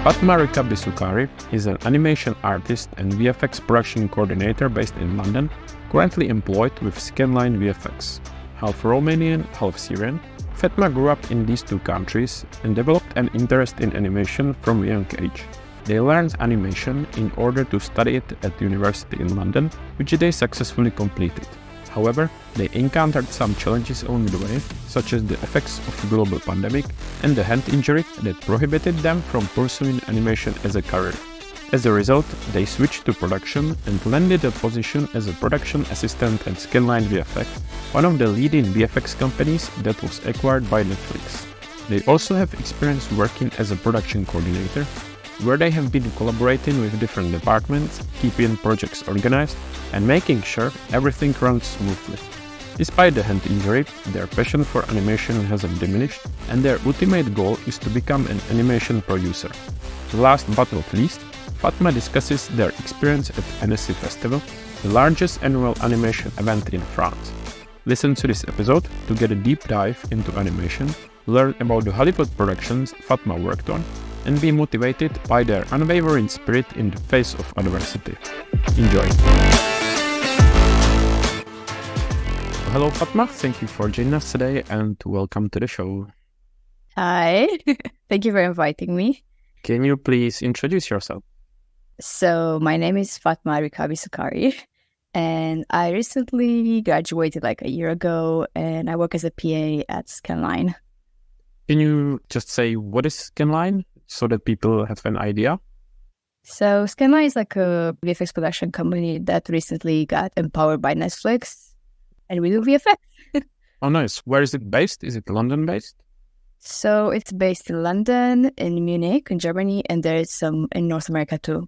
Fatma Rikabi Sukari is an animation artist and VFX production coordinator based in London, currently employed with Scanline VFX. Half Romanian, half Syrian, Fatma grew up in these two countries and developed an interest in animation from a young age. They learned animation in order to study it at university in London, which they successfully completed. However, they encountered some challenges along the way, such as the effects of the global pandemic and the hand injury that prohibited them from pursuing animation as a career. As a result, they switched to production and landed a position as a production assistant at Scanline VFX, one of the leading VFX companies that was acquired by Netflix. They also have experience working as a production coordinator, where they have been collaborating with different departments, keeping projects organized, and making sure everything runs smoothly. Despite the hand injury, their passion for animation hasn't diminished, and their ultimate goal is to become an animation producer. Last but not least, Fatma discusses their experience at Annecy Festival, the largest annual animation event in France. Listen to this episode to get a deep dive into animation, learn about the Hollywood productions Fatma worked on, and be motivated by their unwavering spirit in the face of adversity. Enjoy! Hello Fatma, thank you for joining us today and welcome to the show. Hi, thank you for inviting me. Can you please introduce yourself? So my name is Fatma Rikabi Sukari and I recently graduated like a year ago and I work as a PA at Scanline. Can you just say what is Scanline so that people have an idea? So Scanline is like a VFX production company that recently got empowered by Netflix and we do VFX. Oh nice. Where is it based? Is it London based? So it's based in London, in Munich, in Germany, and there's some in North America too.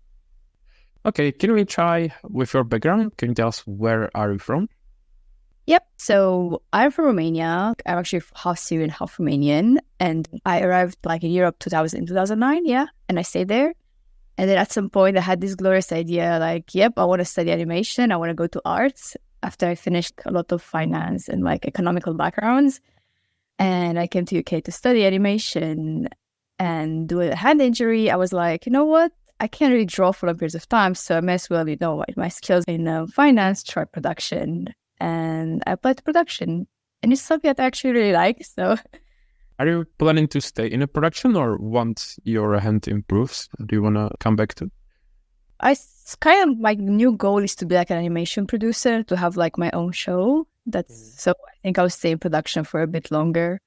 Okay, can we try with your background? Can you tell us where are you from? Yep. So I'm from Romania. I'm actually half Syrian, half Romanian. And I arrived like in Europe 2009, yeah. And I stayed there. And then at some point I had this glorious idea like, yep, I want to study animation. I want to go to arts after I finished a lot of finance and like economical backgrounds. And I came to UK to study animation and do a hand injury. I was like, you know what? I can't really draw for long periods of time. So I may as well, my skills in finance, try production. And I applied to production. And it's something that I actually really like. So, are you planning to stay in a production or once your hand improves, do you want to come back to? My new goal is to be like an animation producer, to have like my own show. So I think I'll stay in production for a bit longer.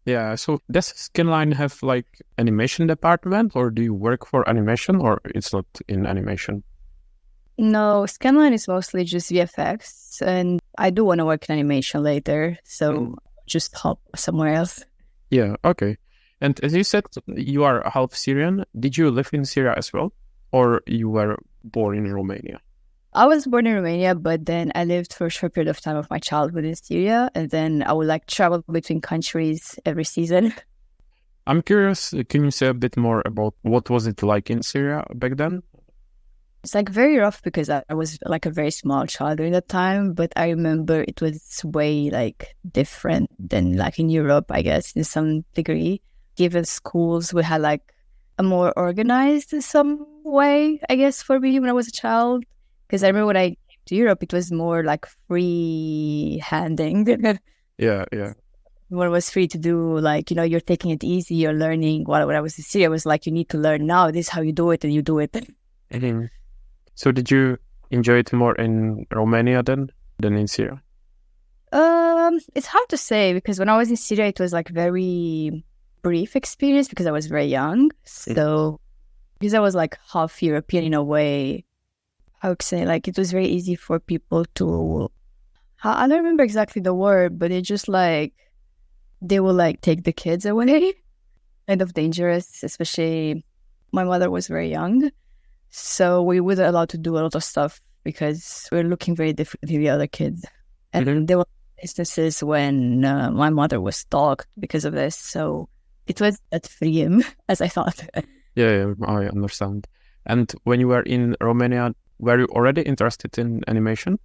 Yeah, so does Scanline have like animation department or do you work for animation or it's not in animation? No, Scanline is mostly just VFX and I do want to work in animation later, so just hop somewhere else. Yeah, okay. And as you said, you are half Syrian. Did you live in Syria as well? Or you were born in Romania? I was born in Romania, but then I lived for a short period of time of my childhood in Syria. And then I would like travel between countries every season. I'm curious, can you say a bit more about what was it like in Syria back then? It's like very rough because I was like a very small child during that time. But I remember it was way like different than like in Europe, I guess, in some degree. Given schools, we had like a more organized in some way, I guess, for me when I was a child. Because I remember when I came to Europe, it was more like free-handing. Yeah. One was free to do, like, you're taking it easy, you're learning. While when I was in Syria, it was like, you need to learn now. This is how you do it, and you do it. Mm-hmm. So did you enjoy it more in Romania than in Syria? It's hard to say because when I was in Syria, it was like very brief experience because I was very young. So because I was like half European in a way, I would say like it was very easy for people to, I don't remember exactly the word, but it's just like they will like take the kids away. Kind of dangerous, especially my mother was very young. So we weren't allowed to do a lot of stuff because we were looking very different to the other kids. And there were instances when my mother was stalked because of this. So it was that freedom, as I thought. Yeah, I understand. And when you were in Romania, were you already interested in animation?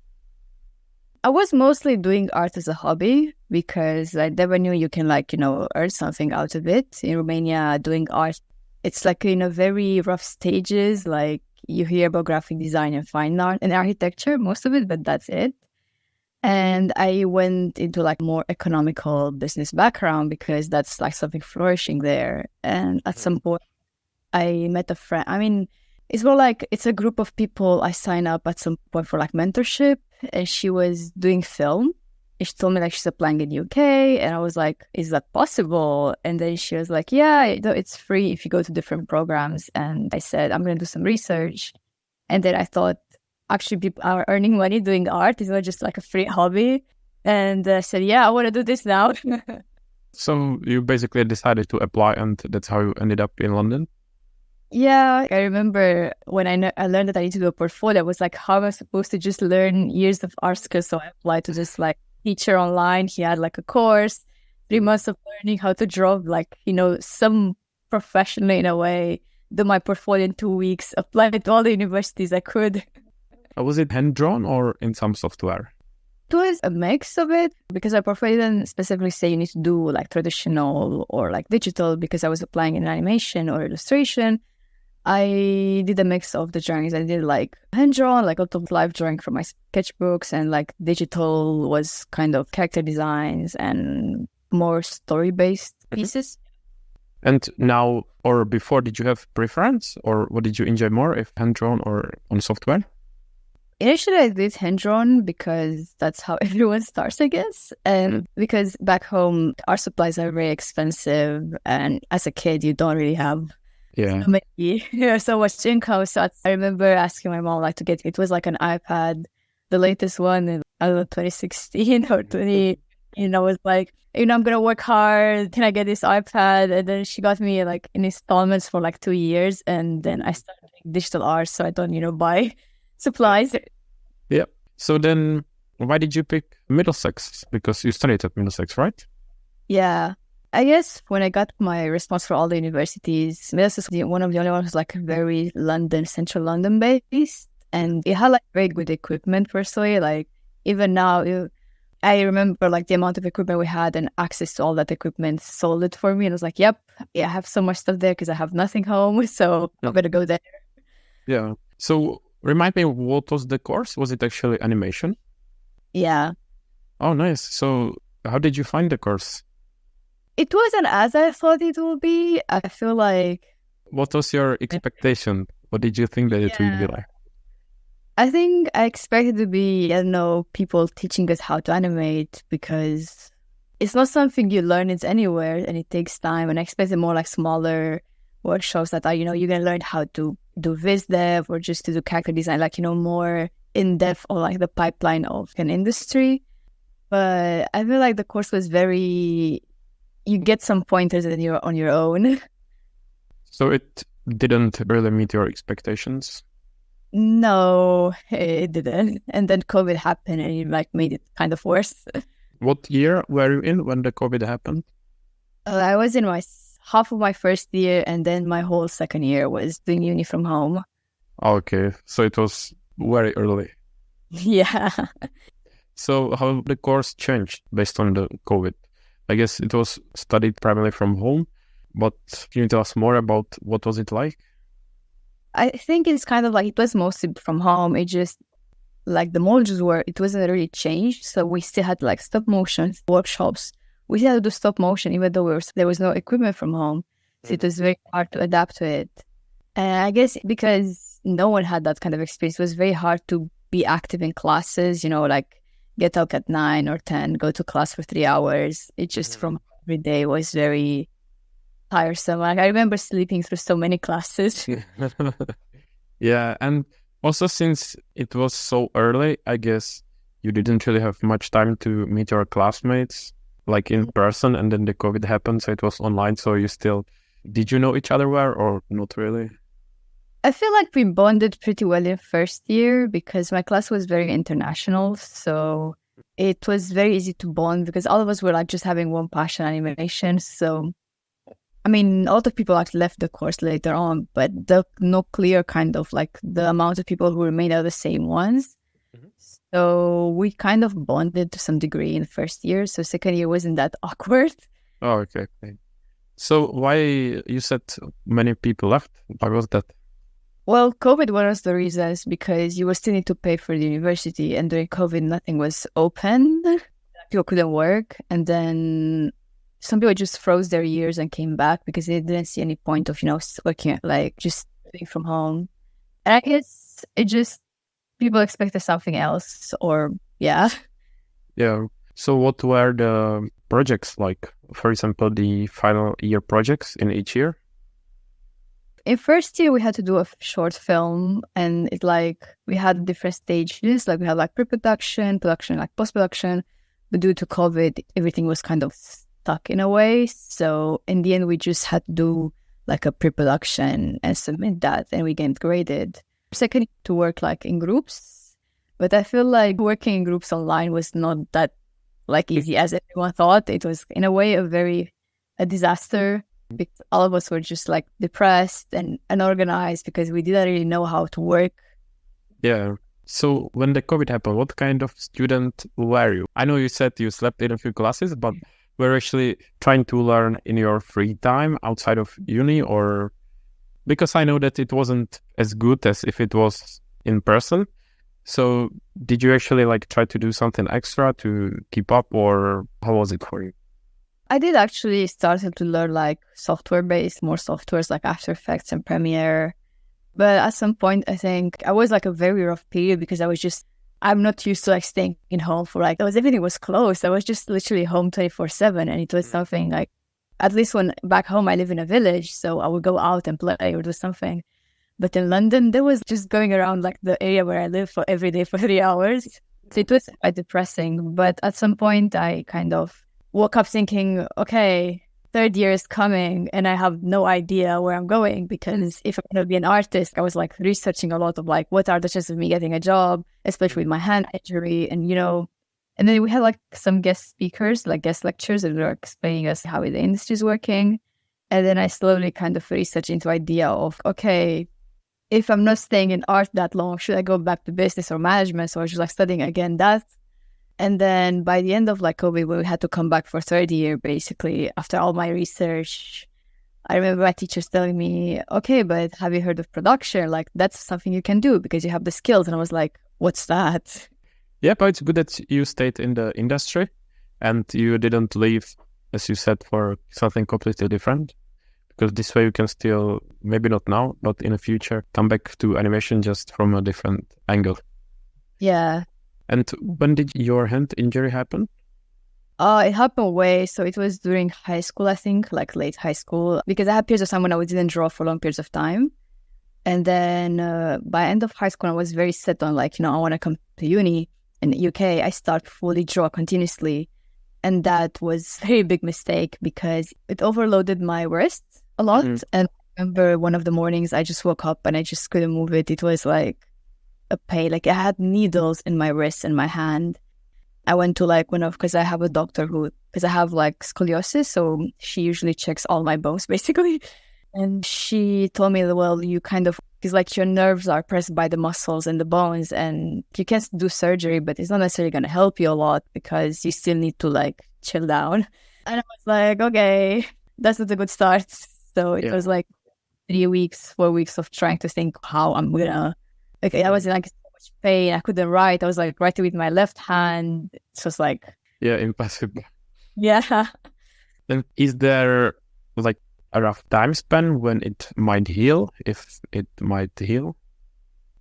I was mostly doing art as a hobby because I never knew you can earn something out of it. In Romania, doing art it's like in a very rough stages. Like you hear about graphic design and fine art and architecture, most of it, but that's it. And I went into like more economical business background because that's like something flourishing there. And at some point, I met a friend. I mean, it's more like it's a group of people I sign up at some point for like mentorship. And she was doing film. And she told me like she's applying in UK. And I was like, is that possible? And then she was like, yeah, it's free if you go to different programs. And I said, I'm going to do some research. And then I thought, actually, people are earning money doing art. It's not just like a free hobby. And I said, yeah, I want to do this now. So you basically decided to apply, and that's how you ended up in London? Yeah, I remember when I learned that I need to do a portfolio, I was like, how am I supposed to just learn years of art skills? So I applied to just like teacher online. He had like a course, 3 months of learning how to draw, like, some professionally in a way, do my portfolio in 2 weeks, apply to all the universities I could. Was it hand-drawn or in some software? It was a mix of it because our portfolio didn't specifically say you need to do like traditional or like digital because I was applying in animation or illustration. I did a mix of the drawings. I did like hand-drawn, like a lot of live drawing from my sketchbooks, and like digital was kind of character designs and more story-based pieces. And now or before, did you have preference, or what did you enjoy more, if hand-drawn or on software? Initially, I did hand-drawn because that's how everyone starts, I guess. And because back home, art supplies are very expensive. And as a kid, you don't really have so much income. So I remember asking my mom like to get, it was like an iPad, the latest one in, I don't know, 2016 or 20. I was like, I'm going to work hard. Can I get this iPad? And then she got me like in installments for like 2 years. And then I started doing digital art so I don't, buy supplies. Yeah. So then why did you pick Middlesex? Because you studied at Middlesex, right? Yeah. I guess when I got my response for all the universities, Middlesex was one of the only ones like very central London based. And it had like very good equipment personally. Like even now, I remember like the amount of equipment we had and access to all that equipment sold it for me. And I was like, yep, I have so much stuff there because I have nothing home. So I'm going to go there. Yeah. So remind me, what was the course? Was it actually animation? Yeah. Oh, nice. So how did you find the course? It wasn't as I thought it would be. I feel like... What was your expectation? What did you think that it would be like? I think I expected to be, I don't know, people teaching us how to animate because it's not something you learn it anywhere and it takes time. And I expected more like smaller workshops that are, you're going to learn how to do viz dev or just to do character design, like, more in depth or like the pipeline of an industry. But I feel like the course was very, you get some pointers and you're on your own. So it didn't really meet your expectations? No, it didn't. And then COVID happened and it like made it kind of worse. What year were you in when the COVID happened? I was in half of my first year, and then my whole second year was doing uni from home. Okay, so it was very early. Yeah. So how the course changed based on the COVID? I guess it was studied primarily from home, but can you tell us more about what was it like? I think it's kind of like it was mostly from home. It just like the modules it wasn't really changed. So we still had like stop motion workshops. We still had to do stop motion even though there was no equipment from home. So it was very hard to adapt to it. And I guess because no one had that kind of experience, it was very hard to be active in classes, like get up at 9 or 10, go to class for 3 hours. It just from every day was very tiresome. Like I remember sleeping through so many classes. Yeah, and also since it was so early, I guess you didn't really have much time to meet your classmates like in person, and then the COVID happened, so it was online. So did you know each other well or not really? I feel like we bonded pretty well in first year because my class was very international. So it was very easy to bond because all of us were like just having one passion, animation. So I mean, a lot of people like left the course later on, but no clear kind of like the amount of people who remained are the same ones. So we kind of bonded to some degree in first year. So second year wasn't that awkward. Oh, okay. So why you said many people left? Why was that? Well, COVID was the reasons because you will still need to pay for the university, and during COVID, nothing was open. People couldn't work, and then some people just froze their years and came back because they didn't see any point of working like just doing from home. And I guess it just people expected something else, or yeah. Yeah. So what were the projects like? For example, the final year projects in each year? In first year, we had to do a short film, and we had different stages. Like we had like pre-production, production, like post-production. But due to COVID, everything was kind of stuck in a way. So in the end, we just had to do like a pre-production and submit that, and we get graded. Second, to work like in groups. But I feel like working in groups online was not that like easy as everyone thought. It was in a way a disaster. Because all of us were just like depressed and unorganized because we didn't really know how to work. Yeah. So when the COVID happened, what kind of student were you? I know you said you slept in a few classes, but were you actually trying to learn in your free time outside of uni, or because I know that it wasn't as good as if it was in person. So did you actually like try to do something extra to keep up, or how was it for you? I did actually started to learn like software-based, more softwares like After Effects and Premiere. But at some point, I think I was like a very rough period because I'm not used to like staying in home for like, everything was closed. I was just literally home 24/7. And it was something like, at least when back home, I live in a village. So I would go out and play or do something. But in London, there was just going around like the area where I live for every day for 3 hours. So it was quite depressing. But at some point, I kind of woke up thinking, okay, third year is coming and I have no idea where I'm going, because if I'm going to be an artist, I was like researching a lot of like, what are the chances of me getting a job, especially with my hand injury. And, and then we had like some guest speakers, like guest lectures that were explaining us how the industry is working. And then I slowly kind of researched into idea of, okay, if I'm not staying in art that long, should I go back to business or management? So I was just like studying again that. And then by the end of like COVID, we had to come back for third year, basically, after all my research. I remember my teachers telling me, okay, but have you heard of production? Like, that's something you can do because you have the skills. And I was like, what's that? Yeah, but it's good that you stayed in the industry and you didn't leave, as you said, for something completely different. Because this way you can still, maybe not now, but in the future, come back to animation just from a different angle. Yeah. And when did your hand injury happen? It happened so it was during high school, I think, like late high school, because I had periods of time when I didn't draw for long periods of time. And then by end of high school, I was very set on like, I want to come to uni in the UK. I start fully draw continuously. And that was a very big mistake because it overloaded my wrists a lot. Mm. And I remember one of the mornings I just woke up and I just couldn't move it. It was like a pain. Like I had needles in my wrist and my hand. I went to like because I have a doctor because I have like scoliosis, so she usually checks all my bones basically. And she told me, well, you because like your nerves are pressed by the muscles and the bones, and you can do surgery, but it's not necessarily going to help you a lot because you still need to like chill down. And I was like, okay, that's not a good start. So it was like 3 weeks, 4 weeks of trying to think how I'm gonna. Okay, I was in like so much pain. I couldn't write. I was like writing with my left hand. It was like impossible. Yeah. Then is there like a rough time span when it might heal, if it might heal?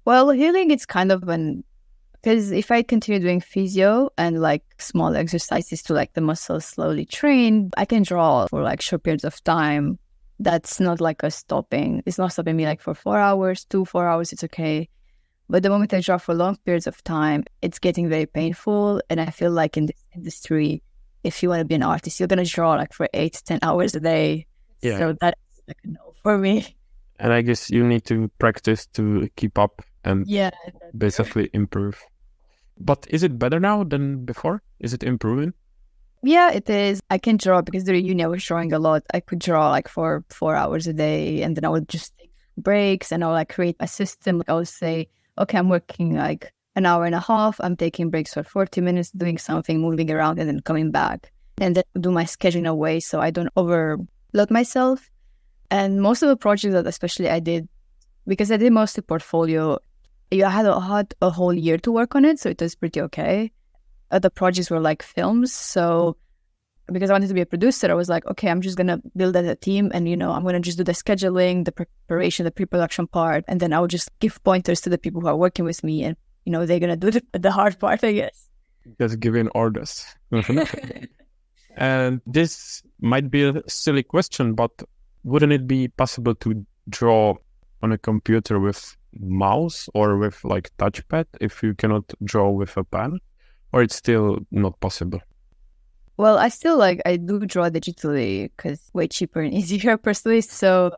Well, healing, it's kind of because if I continue doing physio and like small exercises to like the muscles slowly train, I can draw for like short periods of time. That's not like it's not stopping me like for 4 hours, 4 hours, it's okay. But the moment I draw for long periods of time, it's getting very painful. And I feel like in this industry, if you want to be an artist, you're going to draw like for 8 to 10 hours a day. Yeah. So that's like a no for me. And I guess you need to practice to keep up and basically improve. But is it better now than before? Is it improving? Yeah, it is. I can draw because during uni I was drawing a lot. I could draw like for 4 hours a day, and then I would just take breaks and I would like create a system. Like I would say, okay, I'm working like an hour and a half. I'm taking breaks for 40 minutes, doing something, moving around, and then coming back. And then do my schedule in a way so I don't load myself. And most of the projects that especially I did, because I did mostly portfolio, I had a whole year to work on it, so it was pretty okay. Other projects were like films, so because I wanted to be a producer, I was like, okay, I'm just gonna build as a team, and I'm gonna just do the scheduling, the preparation, the pre-production part, and then I will just give pointers to the people who are working with me, and they're gonna do the hard part, I guess. Just giving orders. And this might be a silly question, but wouldn't it be possible to draw on a computer with mouse or with like touchpad if you cannot draw with a pen, or it's still not possible? Well, I do draw digitally because way cheaper and easier personally. So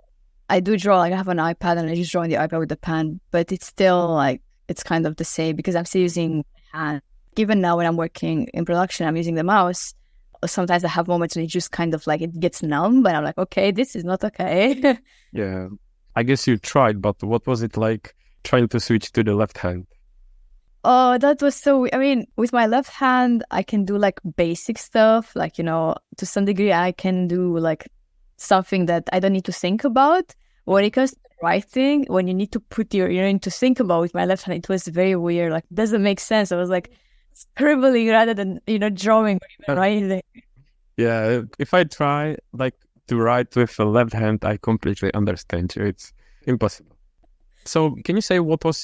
I do draw, like I have an iPad and I just draw on the iPad with the pen, but it's still like, it's kind of the same because I'm still using hand. Even now when I'm working in production, I'm using the mouse. Sometimes I have moments when it just kind of like, it gets numb, but I'm like, okay, this is not okay. Yeah, I guess you tried, but what was it like trying to switch to the left hand? Oh, that was I mean, with my left hand, I can do like basic stuff. Like, to some degree, I can do like something that I don't need to think about. When it comes to writing, when you need to put your need to think about with my left hand, it was very weird. Like, it doesn't make sense. I was like scribbling rather than, drawing or even writing. Yeah, if I try like to write with the left hand, I completely understand you. It's impossible. So can you say what was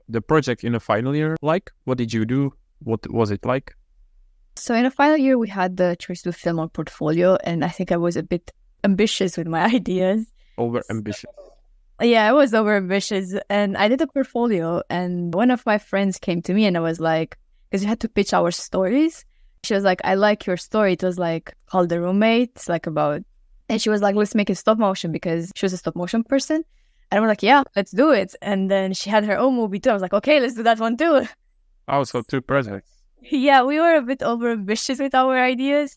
the project in the final year like? What did you do? What was it like? So in the final year, we had the choice to film our portfolio, and I think I was a bit ambitious with my ideas. Over ambitious. Yeah, I was over ambitious, and I did a portfolio, and one of my friends came to me and I was like, because we had to pitch our stories. She was like, I like your story. It was like called The Roommates, like about, and she was like, let's make it stop motion because she was a stop motion person. And we're like, yeah, let's do it. And then she had her own movie too. I was like, okay, let's do that one too. Oh, so 2 projects. Yeah, we were a bit over ambitious with our ideas.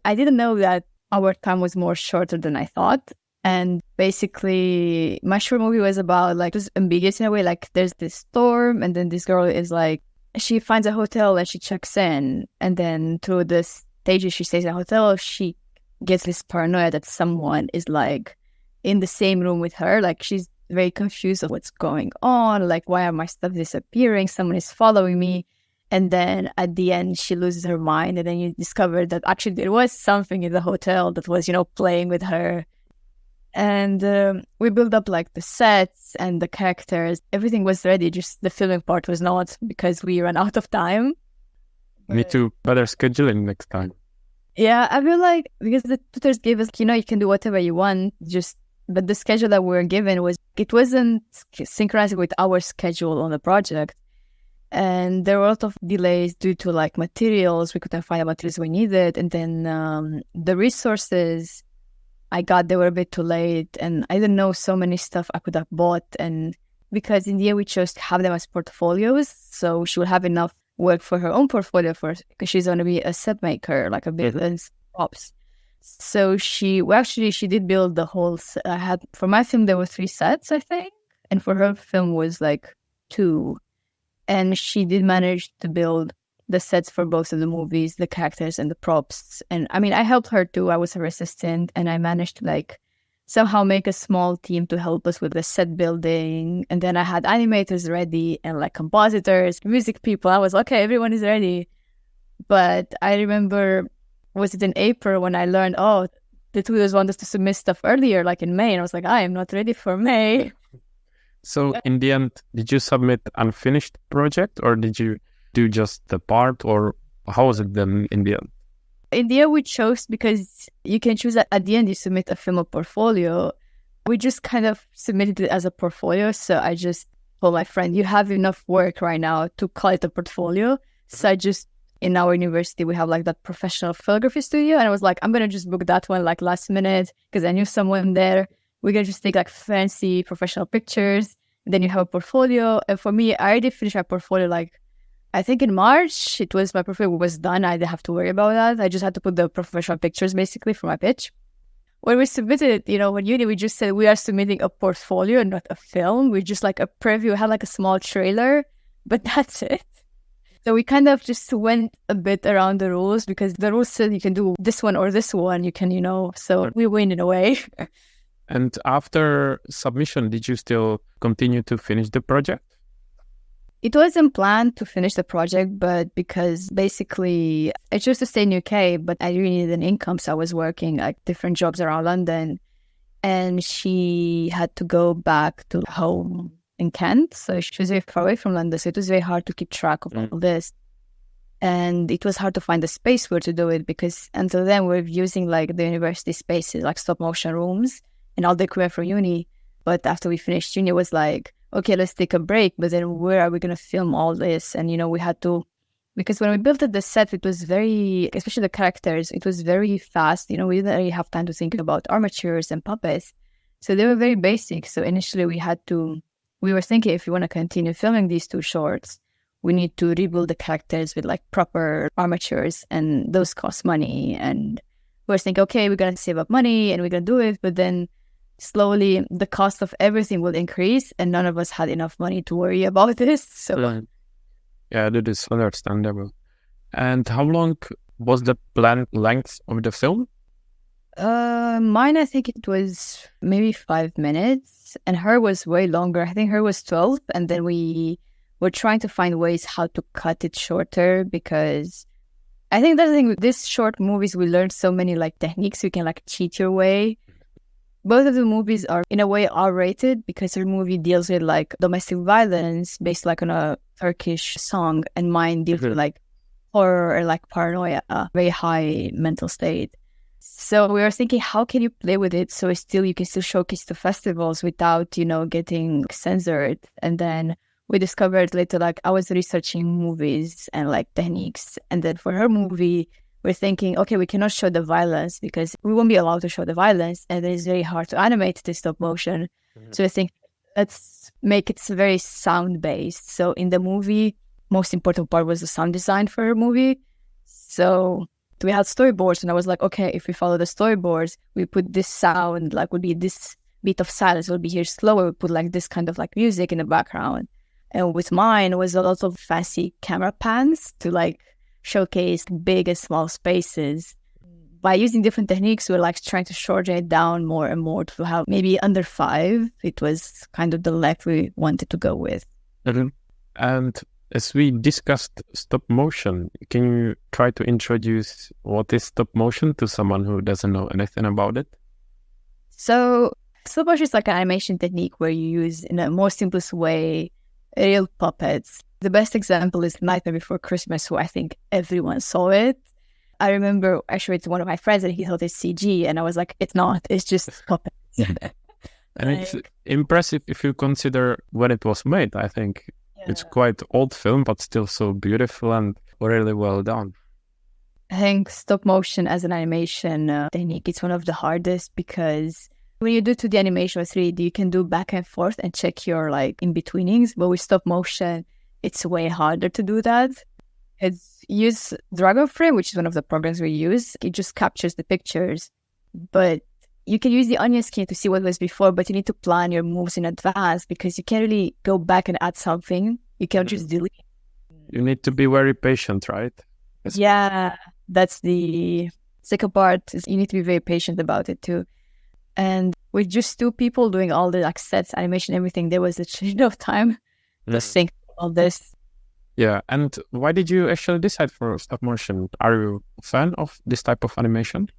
I didn't know that our time was more shorter than I thought. And basically, my short movie was about like, it was ambiguous in a way. Like there's this storm and then this girl is like, she finds a hotel and she checks in. And then through the stages she stays in a hotel, she gets this paranoia that someone is like in the same room with her. Like she's very confused of what's going on. Like, why are my stuff disappearing? Someone is following me. And then at the end, she loses her mind. And then you discover that actually there was something in the hotel that was, playing with her. And we built up like the sets and the characters. Everything was ready. Just the filming part was not because we ran out of time. Need to better scheduling next time. Yeah, I feel like because the tutors gave us, you can do whatever you want. But the schedule that we were given wasn't synchronized with our schedule on the project. And there were a lot of delays due to like materials. We couldn't find the materials we needed. And then the resources they were a bit too late. And I didn't know so many stuff I could have bought. And because in the end, we chose to have them as portfolios. So she would have enough work for her own portfolio first, because she's going to be a set maker, like a business props. So she did build the whole, for my film, there were 3 sets, I think. And for her film was like 2. And she did manage to build the sets for both of the movies, the characters and the props. And I mean, I helped her too. I was her assistant, and I managed to like somehow make a small team to help us with the set building. And then I had animators ready and like compositors, music people. I was okay, everyone is ready. But I remember, was it in April when I learned, the tutors want us to submit stuff earlier, like in May. And I was like, I am not ready for May. So in the end, did you submit unfinished project, or did you do just the part, or how was it then in the end? In the end, we chose, because you can choose at the end, you submit a film or portfolio. We just kind of submitted it as a portfolio. So I just told my friend, you have enough work right now to call it a portfolio. So I just, in our university, we have like that professional photography studio. And I was like, I'm going to just book that one like last minute because I knew someone there. We're going to just take like fancy professional pictures. And then you have a portfolio. And for me, I already finished my portfolio like, I think in March, my portfolio was done. I didn't have to worry about that. I just had to put the professional pictures basically for my pitch. When we submitted it, when uni, we just said we are submitting a portfolio, not a film. We just like a preview, had like a small trailer, but that's it. So we kind of just went a bit around the rules because the rules said you can do this one or this one. You can, so we win in a way. And after submission, did you still continue to finish the project? It wasn't planned to finish the project, but because basically I chose to stay in UK, but I really needed an income. So I was working like different jobs around London, and she had to go back to home in Kent. So she was very far away from London. So it was very hard to keep track of all this. And it was hard to find the space where to do it because until then we were using like the university spaces, like stop motion rooms and all the equipment from uni. But after we finished uni, it was like, okay, let's take a break. But then where are we going to film all this? And, we had to, because when we built the set, it was very, especially the characters, it was very fast. We didn't really have time to think about armatures and puppets. So they were very basic. So initially we were thinking if we want to continue filming these 2 shorts, we need to rebuild the characters with like proper armatures, and those cost money. And we were thinking, okay, we're going to save up money and we're going to do it. But then slowly the cost of everything will increase and none of us had enough money to worry about this. So yeah, that is understandable. And how long was the planned length of the film? Mine, I think it was maybe 5 minutes, and her was way longer. I think her was 12, and then we were trying to find ways how to cut it shorter, because I think that's the thing with these short movies, we learned so many like techniques. You can like cheat your way. Both of the movies are in a way R-rated because her movie deals with like domestic violence based like on a Turkish song, and mine deals with like horror or like paranoia, a very high mental state. So we were thinking, how can you play with it so you can still showcase to festivals without, getting censored? And then we discovered later, like I was researching movies and like techniques. And then for her movie, we're thinking, okay, we cannot show the violence because we won't be allowed to show the violence. And it's very hard to animate this stop motion. So I think let's make it very sound based. So in the movie, most important part was the sound design for her movie. So we had storyboards, and I was like, okay, if we follow the storyboards, we put this sound, like would be this beat of silence, would be here slower, we put like this kind of like music in the background. And with mine, it was a lot of fancy camera pans to like showcase big and small spaces. By using different techniques, we were like trying to shorten it down more and more to have maybe under 5. It was kind of the length we wanted to go with. And as we discussed stop motion, can you try to introduce what is stop motion to someone who doesn't know anything about it? So stop motion is like an animation technique where you use, in a more simplest way, real puppets. The best example is Nightmare Before Christmas, who I think everyone saw it. I remember I showed it to one of my friends and he thought it's CG, and I was like, it's not, it's just puppets. And it's impressive if you consider when it was made. I think it's quite old film, but still so beautiful and really well done. I think stop motion as an animation technique, it's one of the hardest because when you do 2D animation or 3D, you can do back and forth and check your like in-betweenings. But with stop motion, it's way harder to do that. It's use Dragon Frame, which is one of the programs we use. It just captures the pictures. But you can use the onion skin to see what was before, but you need to plan your moves in advance because you can't really go back and add something. You can't just delete. You need to be very patient, right? Yeah, that's the second part. Is you need to be very patient about it too. And with just 2 people doing all the like sets, animation, everything, there was a enough time to think all this. Yeah, and why did you actually decide for stop motion? Are you a fan of this type of animation?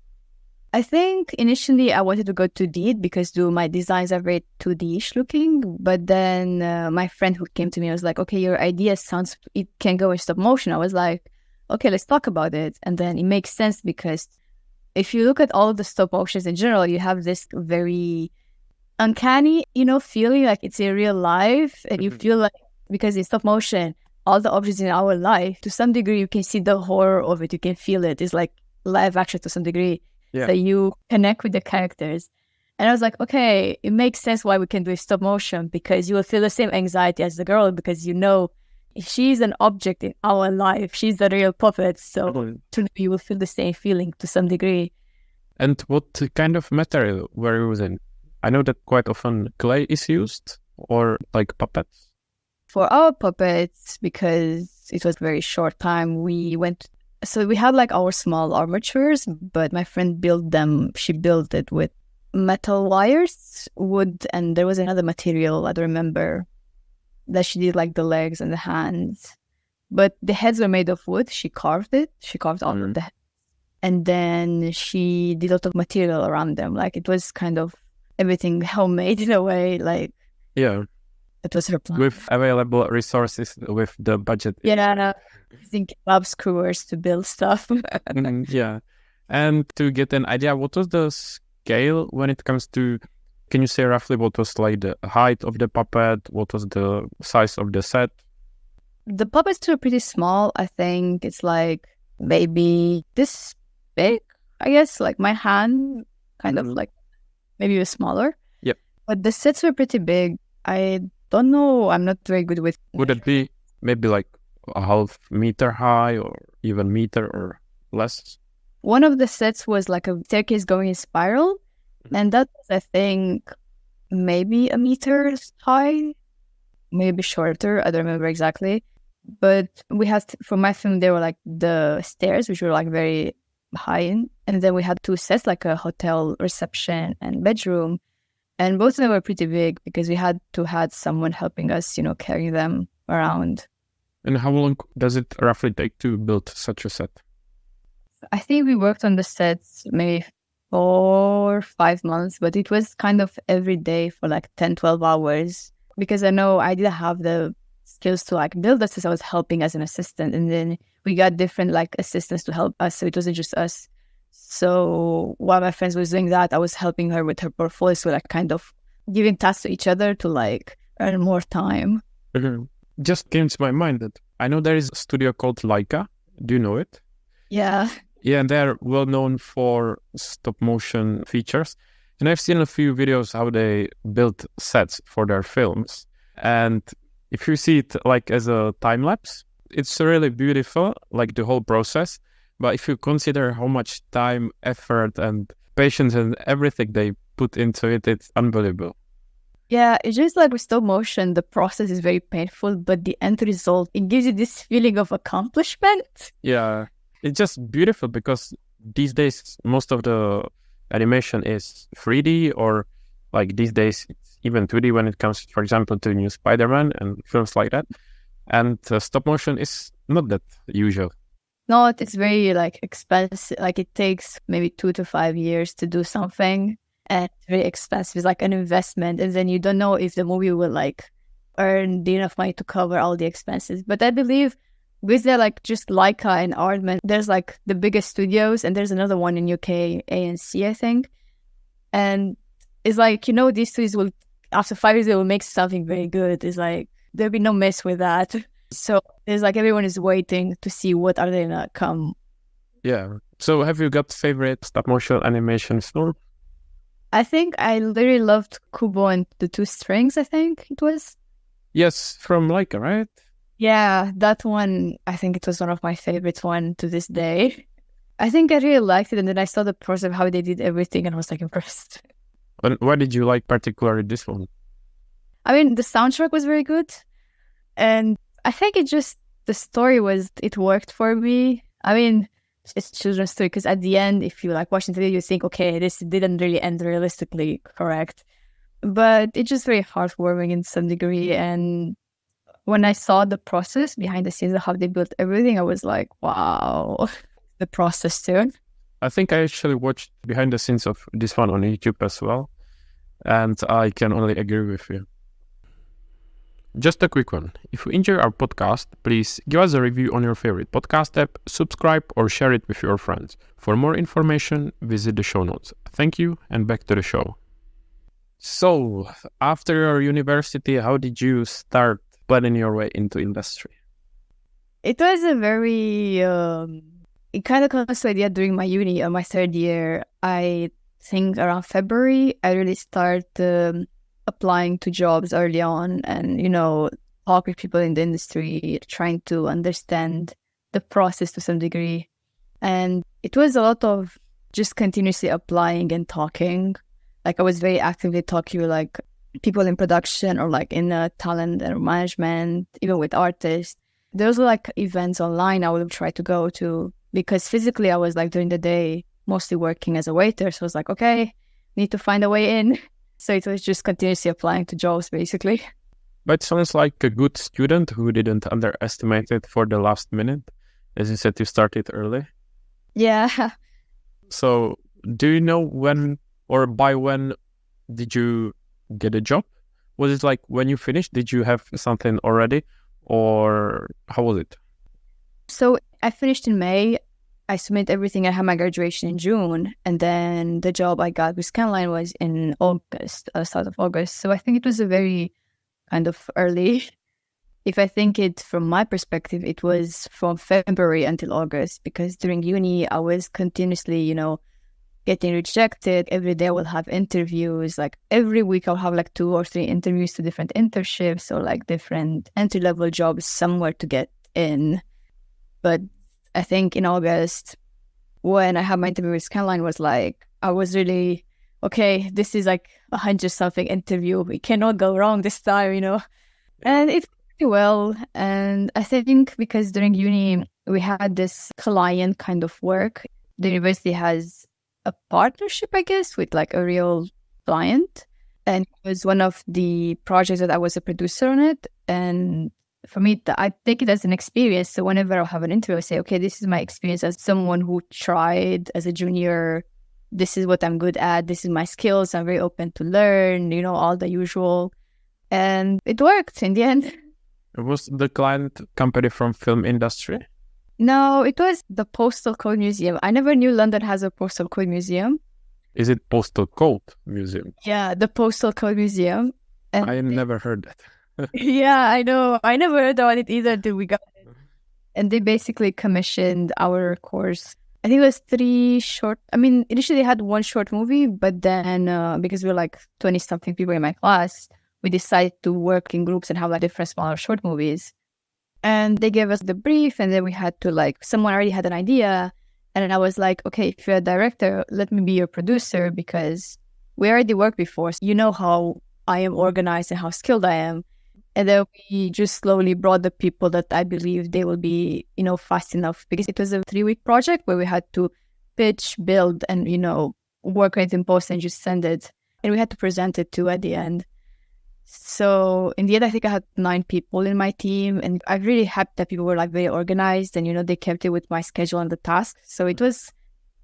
I think initially I wanted to go 2D because my designs are very 2D-ish looking. But then my friend who came to me was like, okay, your idea sounds, it can go in stop motion. I was like, okay, let's talk about it. And then it makes sense because if you look at all of the stop motions in general, you have this very uncanny, feeling like it's in real life. And you feel like, because in stop motion, all the objects in our life, to some degree, you can see the horror of it. You can feel it. It's like live action to some degree. Yeah. So you connect with the characters. And I was like, okay, it makes sense why we can do stop motion, because you will feel the same anxiety as the girl, because she's an object in our life. She's the real puppet. So you will feel the same feeling to some degree. And what kind of material were you using? I know that quite often clay is used, or like puppets. for our puppets, because it was very short time, so we had like our small armatures, but my friend built them. She built it with metal wires, wood, and there was another material, I don't remember, that she did like the legs and the hands. But the heads were made of wood. She carved it. She carved all of the heads. And then she did a lot of material around them. Like it was kind of everything homemade in a way. Like, yeah, it was her plan. With available resources, with the budget. Yeah, using kebab skewers to build stuff. Yeah. And to get an idea, what was the scale when it comes to, can you say roughly what was like the height of the puppet? What was the size of the set? The puppets were pretty small. I think it's like maybe this big, I guess, like my hand, kind of like maybe a smaller. Yep. But the sets were pretty big. I don't know. I'm not very good with. Would it be maybe like a half meter high or even meter or less? One of the sets was like a staircase going in spiral. And that was, I think, maybe a meter high, maybe shorter. I don't remember exactly. But we had, for my film, there were like the stairs, which were like very high in. And then we had two sets, like a hotel reception and bedroom. And both of them were pretty big because we had to had someone helping us, carry them around. And how long does it roughly take to build such a set? I think we worked on the sets maybe 4 or 5 months, but it was kind of every day for like 10, 12 hours. Because I know I didn't have the skills to like build this, so I was helping as an assistant. And then we got different like assistants to help us, so it wasn't just us. So while my friends was doing that, I was helping her with her portfolio, so like kind of giving tasks to each other to like earn more time. Just came to my mind that I know there is a studio called Leica. Do you know it? Yeah. Yeah, and they're well known for stop motion features. And I've seen a few videos how they build sets for their films. And if you see it like as a time lapse, it's really beautiful, like the whole process. But if you consider how much time, effort, and patience and everything they put into it, it's unbelievable. Yeah, it's just like with stop motion, the process is very painful, but the end result, it gives you this feeling of accomplishment. Yeah, it's just beautiful because these days, most of the animation is 3D, or like these days, it's even 2D when it comes, for example, to new Spider-Man and films like that. And stop motion is not that usual. No, it's very like expensive. Like it takes maybe 2 to 5 years to do something, and it's very expensive. It's like an investment, and then you don't know if the movie will like earn enough money to cover all the expenses. But I believe with the like just Leica and Aardman, there's like the biggest studios, and there's another one in UK, Annecy, I think. And it's like, these studios will, after 5 years, they will make something very good. It's like, there'll be no mess with that. So it's like everyone is waiting to see what are they gonna come. Yeah. So have you got favorite stop motion animation film? I think I literally loved Kubo and the Two Strings, I think it was. Yes, from Leica, right? Yeah, that one, I think it was one of my favorites one to this day. I think I really liked it, and then I saw the process of how they did everything and I was like impressed. And why did you like particularly this one? I mean, the soundtrack was very good, and I think the story it worked for me. I mean, it's children's story because at the end, if you like watching the video, you think, okay, this didn't really end realistically correct. But it's just very heartwarming in some degree. And when I saw the process behind the scenes of how they built everything, I was like, wow, the process too. I think I actually watched behind the scenes of this one on YouTube as well. And I can only agree with you. Just a quick one. If you enjoy our podcast, please give us a review on your favorite podcast app, subscribe, or share it with your friends. For more information, visit the show notes. Thank you, and back to the show. So, after your university, how did you start planning your way into industry? It was a very, it kind of comes to idea during my uni, my third year. I think around February, I really started applying to jobs early on and, talk with people in the industry, trying to understand the process to some degree. And it was a lot of just continuously applying and talking. Like I was very actively talking with like people in production or like in talent and management, even with artists. Those were like events online I would try to go to, because physically I was like during the day mostly working as a waiter. So I was like, okay, need to find a way in. So it was just continuously applying to jobs basically. But it sounds like a good student who didn't underestimate it for the last minute. As you said, you started early. Yeah. So do you know when or by when did you get a job? Was it like when you finished, did you have something already, or how was it? So I finished in May. I submitted everything. I had my graduation in June. And then the job I got with Scanline was in August, start of August. So I think it was a very kind of early. If I think it from my perspective, it was from February until August, because during uni, I was continuously, getting rejected. Every day I will have interviews. Like every week I'll have like 2 or 3 interviews to different internships or like different entry-level jobs somewhere to get in. But I think in August, when I had my interview with Scanline, was like, I was really, okay, this is like 100-something interview. We cannot go wrong this time, And it went pretty well. And I think because during uni, we had this client kind of work. The university has a partnership, I guess, with like a real client. And it was one of the projects that I was a producer on it. And for me, I take it as an experience. So whenever I have an interview, I say, okay, this is my experience as someone who tried as a junior. This is what I'm good at. This is my skills. I'm very open to learn, all the usual. And it worked in the end. Was the client company from film industry? No, it was the Postal Code Museum. I never knew London has a Postal Code Museum. Is it Postal Code Museum? Yeah, the Postal Code Museum. And I never heard that. yeah, I know. I never heard about it either till we got it. And they basically commissioned our course. I think it was 3 short. I mean, initially they had 1 short movie, but then because we were like 20-something people in my class, we decided to work in groups and have like different smaller short movies. And they gave us the brief, and then we had to like, someone already had an idea. And then I was like, okay, if you're a director, let me be your producer, because we already worked before. So you know how I am organized and how skilled I am. And then we just slowly brought the people that I believe they will be, fast enough, because it was a 3-week project where we had to pitch, build, and, work on it in post and just send it. And we had to present it too at the end. So in the end, I think I had 9 people in my team, and I'm really happy that people were like very organized and, they kept it with my schedule and the task. So it was,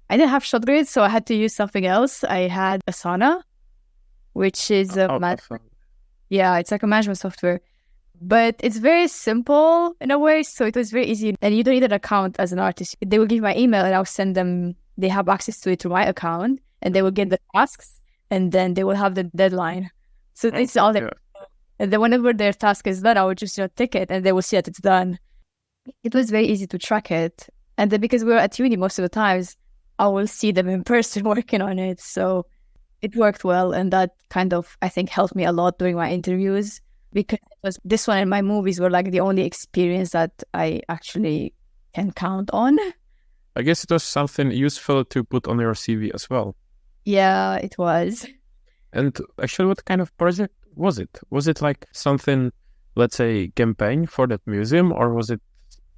I didn't have short grids, so I had to use something else. I had Asana, which is yeah, it's like a management software, but it's very simple in a way. So it was very easy, and you don't need an account as an artist. They will give my email and I'll send them, they have access to it through my account, and they will get the tasks, and then they will have the deadline. So it's all there. And then whenever their task is done, I would just tick it, and they will see that it's done. It was very easy to track it. And then because we were at uni most of the times, I will see them in person working on it. So it worked well. And that kind of, I think, helped me a lot during my interviews, because it was this one and my movies were like the only experience that I actually can count on. I guess it was something useful to put on your CV as well. Yeah, it was. And actually, what kind of project was it? Was it like something, let's say, campaign for that museum, or was it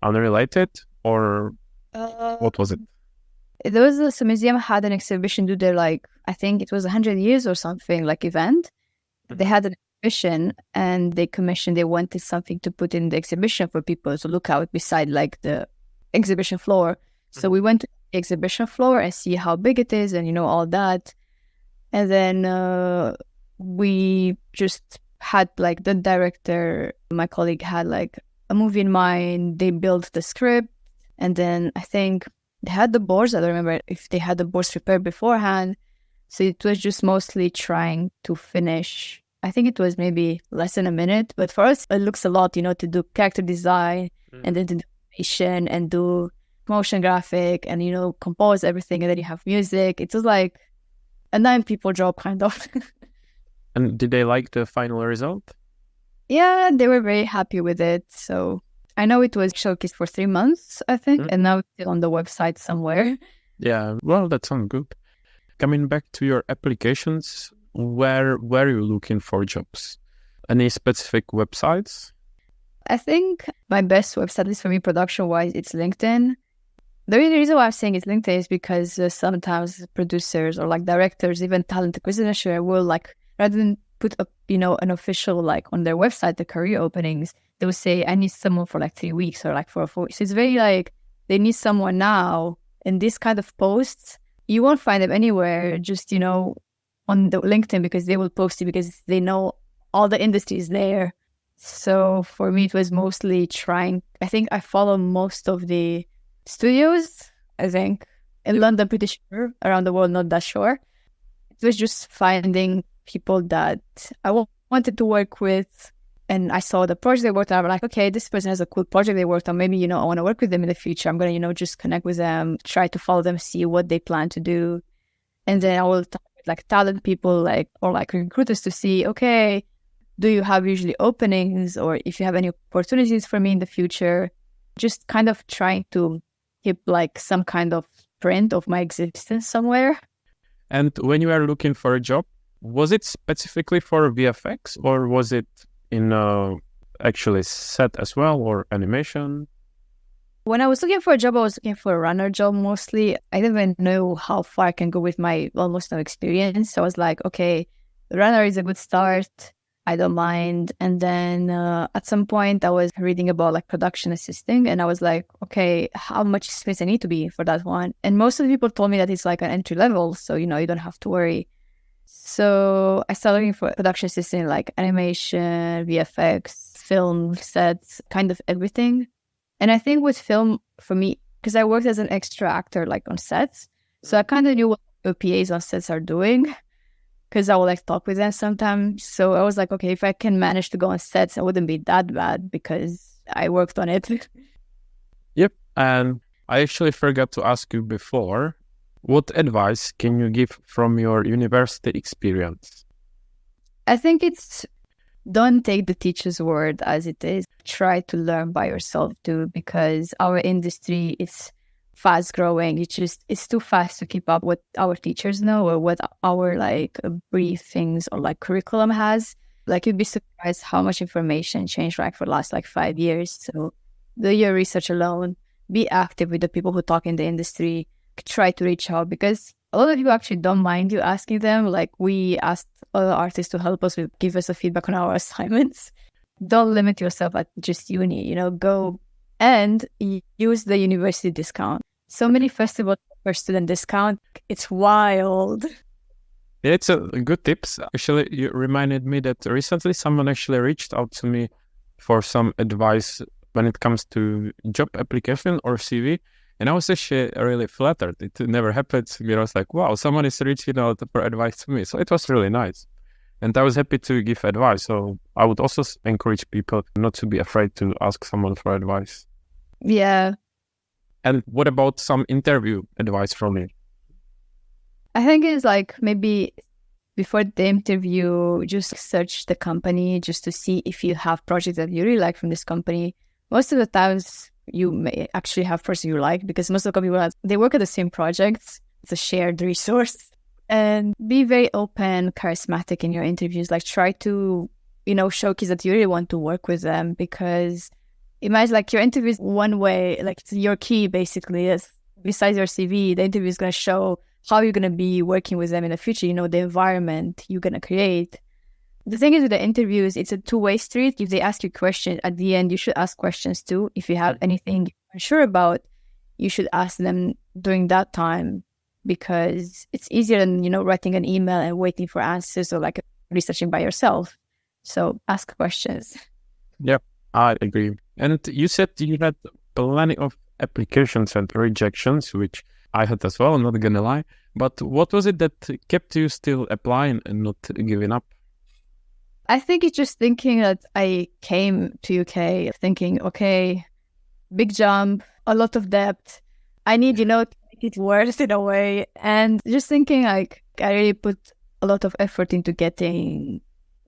unrelated, or what was it? There was a museum had an exhibition due there, like, I think it was 100 years or something, like event. They had an exhibition, and they wanted something to put in the exhibition for people to look out beside like the exhibition floor. So we went to the exhibition floor and see how big it is and, all that. And then we just had like the director, my colleague had like a movie in mind. They built the script, and then I think they had the boards. I don't remember if they had the boards prepared beforehand. So it was just mostly trying to finish. I think it was maybe less than a minute, but for us it looks a lot, to do character design and then to do animation and do motion graphic and, compose everything, and then you have music. It was like a 9-people job kind of. And did they like the final result? Yeah, they were very happy with it. So I know it was showcased for 3 months, I think, and now it's still on the website somewhere. Yeah, well, that sounds good. Coming back to your applications, where were you looking for jobs? Any specific websites? I think my best website, at least for me, production-wise, it's LinkedIn. The only reason why I'm saying it's LinkedIn is because sometimes producers or like directors, even talent acquisition, will like, rather than put up, an official like on their website, the career openings, they will say, I need someone for like 3 weeks or like for 4 weeks. So it's very like, they need someone now. And this kind of posts, you won't find them anywhere, just, on the LinkedIn, because they will post it because they know all the industry is there. So for me, it was mostly I think I follow most of the studios, I think, in London, pretty sure, around the world, not that sure. It was just finding people that I wanted to work with. And I saw the project they worked on. I'm like, okay, this person has a cool project they worked on. Maybe, I want to work with them in the future. I'm going to, just connect with them, try to follow them, see what they plan to do. And then I will talk with like talent people, or recruiters to see, okay, do you have usually openings, or if you have any opportunities for me in the future? Just kind of trying to keep like some kind of print of my existence somewhere. And when you are looking for a job, was it specifically for VFX, or was it in actually set as well, or animation? When I was looking for a job, I was looking for a runner job mostly. I didn't even know how far I can go with my almost no experience. So I was like, okay, runner is a good start. I don't mind. And then at some point I was reading about like production assisting, and I was like, okay, how much space I need to be for that one? And most of the people told me that it's like an entry level. So, you don't have to worry. So I started looking for production assistant, like animation, VFX, film sets, kind of everything. And I think with film, for me, because I worked as an extra actor, like on sets, so I kind of knew what OPAs on sets are doing, because I would like talk with them sometimes. So I was like, okay, if I can manage to go on sets, it wouldn't be that bad because I worked on it. Yep. And I actually forgot to ask you before, what advice can you give from your university experience? I think it's, don't take the teacher's word as it is. Try to learn by yourself too, because our industry is fast growing. It's too fast to keep up what our teachers know or what our like briefings or like curriculum has. Like you'd be surprised how much information changed like for the last like 5 years. So do your research alone, be active with the people who talk in the industry, try to reach out, because a lot of people actually don't mind you asking them. Like we asked other artists to help us, give us a feedback on our assignments. Don't limit yourself at just uni, go and use the university discount. So many festivals for student discount. It's wild. Yeah, it's a good tips. Actually, you reminded me that recently someone actually reached out to me for some advice when it comes to job application or CV. And I was actually really flattered. It never happened to me. I was like, wow, someone is reaching out for advice to me. So it was really nice. And I was happy to give advice. So I would also encourage people not to be afraid to ask someone for advice. Yeah. And what about some interview advice from you? I think it's like maybe before the interview, just search the company just to see if you have projects that you really like from this company. Most of the times you may actually have projects you like, because most of the people they work at the same projects. It's a shared resource. And be very open, charismatic in your interviews. Like try to, showcase that you really want to work with them, because imagine like your interview is one way, like it's your key basically is besides your CV, the interview is going to show how you're going to be working with them in the future, the environment you're going to create. The thing is with the interviews, it's a two-way street. If they ask you questions at the end, you should ask questions too. If you have anything you're unsure about, you should ask them during that time, because it's easier than, writing an email and waiting for answers or like researching by yourself. So ask questions. Yeah, I agree. And you said you had plenty of applications and rejections, which I had as well, I'm not gonna lie. But what was it that kept you still applying and not giving up? I think it's just thinking that I came to UK thinking, okay, big jump, a lot of debt. I need, to make it worse in a way. And just thinking like I really put a lot of effort into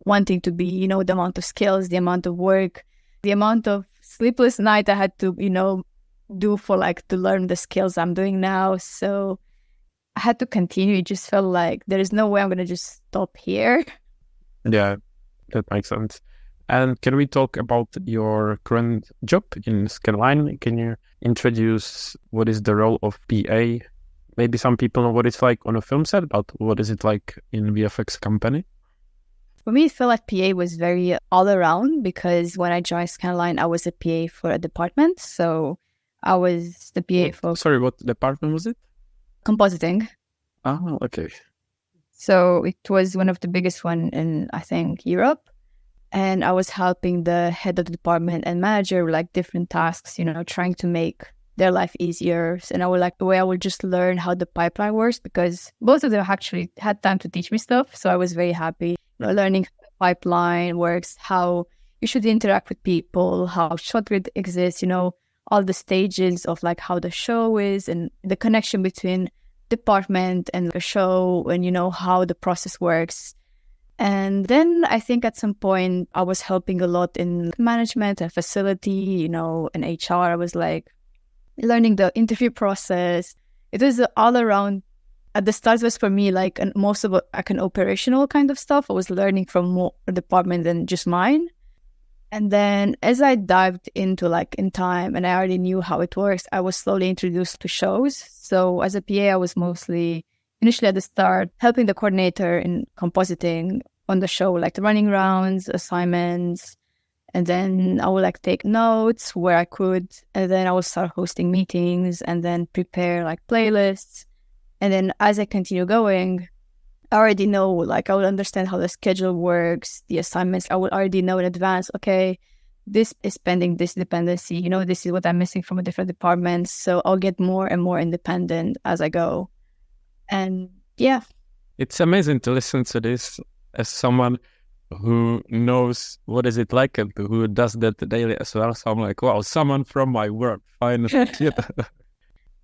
wanting to be, the amount of skills, the amount of work, the amount of sleepless night I had to, do for like to learn the skills I'm doing now. So I had to continue. It just felt like there is no way I'm going to just stop here. Yeah, that makes sense. And can we talk about your current job in Scanline? Can you introduce what is the role of PA? Maybe some people know what it's like on a film set, but what is it like in VFX company? For me, it felt like PA was very all around because when I joined Scanline, I was a PA for a department. So I was the PA for Sorry, what department was it? compositing. Oh, okay. So it was one of the biggest one in, I think, Europe. And I was helping the head of the department and manager with like different tasks, trying to make their life easier. And I would like the way I would just learn how the pipeline works because both of them actually had time to teach me stuff. So I was very happy, learning how the pipeline works, how you should interact with people, how shot grid exists, all the stages of like how the show is and the connection between department and the show and, how the process works. And then I think at some point I was helping a lot in management and facility, and HR. I was like learning the interview process. It was all around. At the start, it was for me like most of like an operational kind of stuff. I was learning from more department than just mine. And then as I dived into like in time and I already knew how it works, I was slowly introduced to shows. So as a PA, I was mostly initially at the start helping the coordinator in compositing on the show, like the running rounds, assignments. And then I would like take notes where I could. And then I would start hosting meetings and then prepare like playlists. And then as I continue going, I already know, like I would understand how the schedule works, the assignments. I would already know in advance, okay, this is pending this dependency. This is what I'm missing from a different department. So I'll get more and more independent as I go. And yeah. It's amazing to listen to this as someone who knows what is it like and who does that daily as well. So I'm like, wow, someone from my work, finally.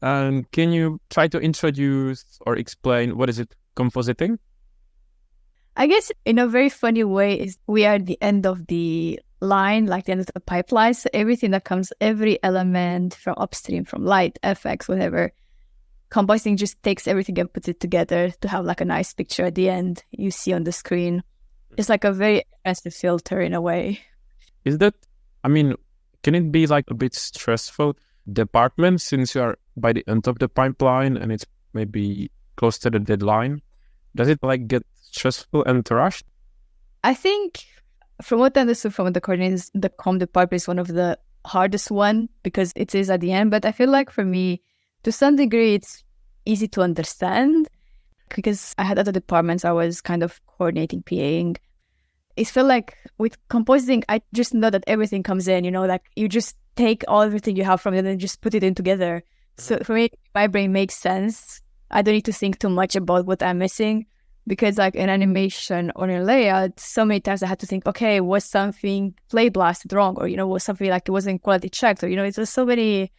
And can you try to introduce or explain what is it compositing? I guess in a very funny way is we are at the end of the line, like the end of the pipeline. So everything that comes, every element from upstream, from light, FX, whatever, compositing just takes everything and puts it together to have like a nice picture at the end you see on the screen. It's like a very expensive filter in a way. Is that, can it be like a bit stressful department since you are by the end of the pipeline and it's maybe close to the deadline? Does it like get stressful and rushed? I think from what I understood from the coordinators, the com department is one of the hardest one because it is at the end. But I feel like for me, to some degree, it's easy to understand because I had other departments I was kind of coordinating, PAing. It felt like with compositing, I just know that everything comes in, like you just take everything you have from it and just put it in together. So for me, my brain makes sense. I don't need to think too much about what I'm missing because like in animation or in layout, so many times I had to think, okay, was something play blasted wrong? Or, was something like it wasn't quality checked? Or, it's just so many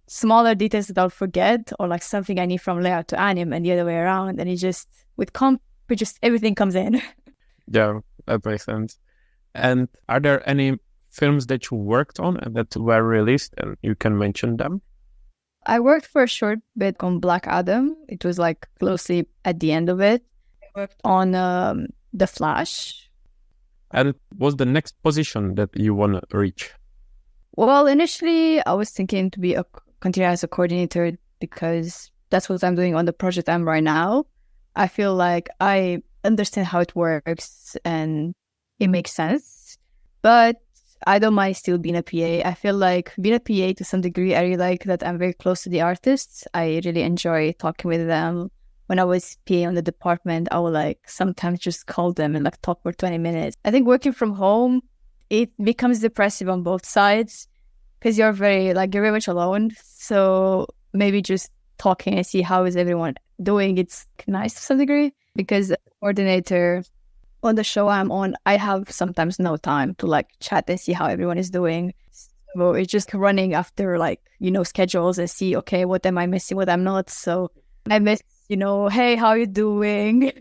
smaller details that I'll forget or like something I need from layout to anim and the other way around. And it just, with comp, it just everything comes in. Yeah, that makes sense. And are there any films that you worked on and that were released and you can mention them? I worked for a short bit on Black Adam. It was like closely at the end of it. I worked on The Flash. And what's the next position that you want to reach? Well, initially I was thinking to continue as a coordinator because that's what I'm doing on the project I'm right now. I feel like I understand how it works and it makes sense. But I don't mind still being a PA. I feel like being a PA to some degree, I really like that I'm very close to the artists. I really enjoy talking with them. When I was PA on the department, I would like sometimes just call them and like talk for 20 minutes. I think working from home, it becomes depressive on both sides because you're very much alone. So maybe just talking and see how is everyone doing. It's nice to some degree because as a coordinator on the show I'm on, I have sometimes no time to like chat and see how everyone is doing. So it's just running after schedules and see, okay, what am I missing, what I'm not. So I miss, hey, how you doing?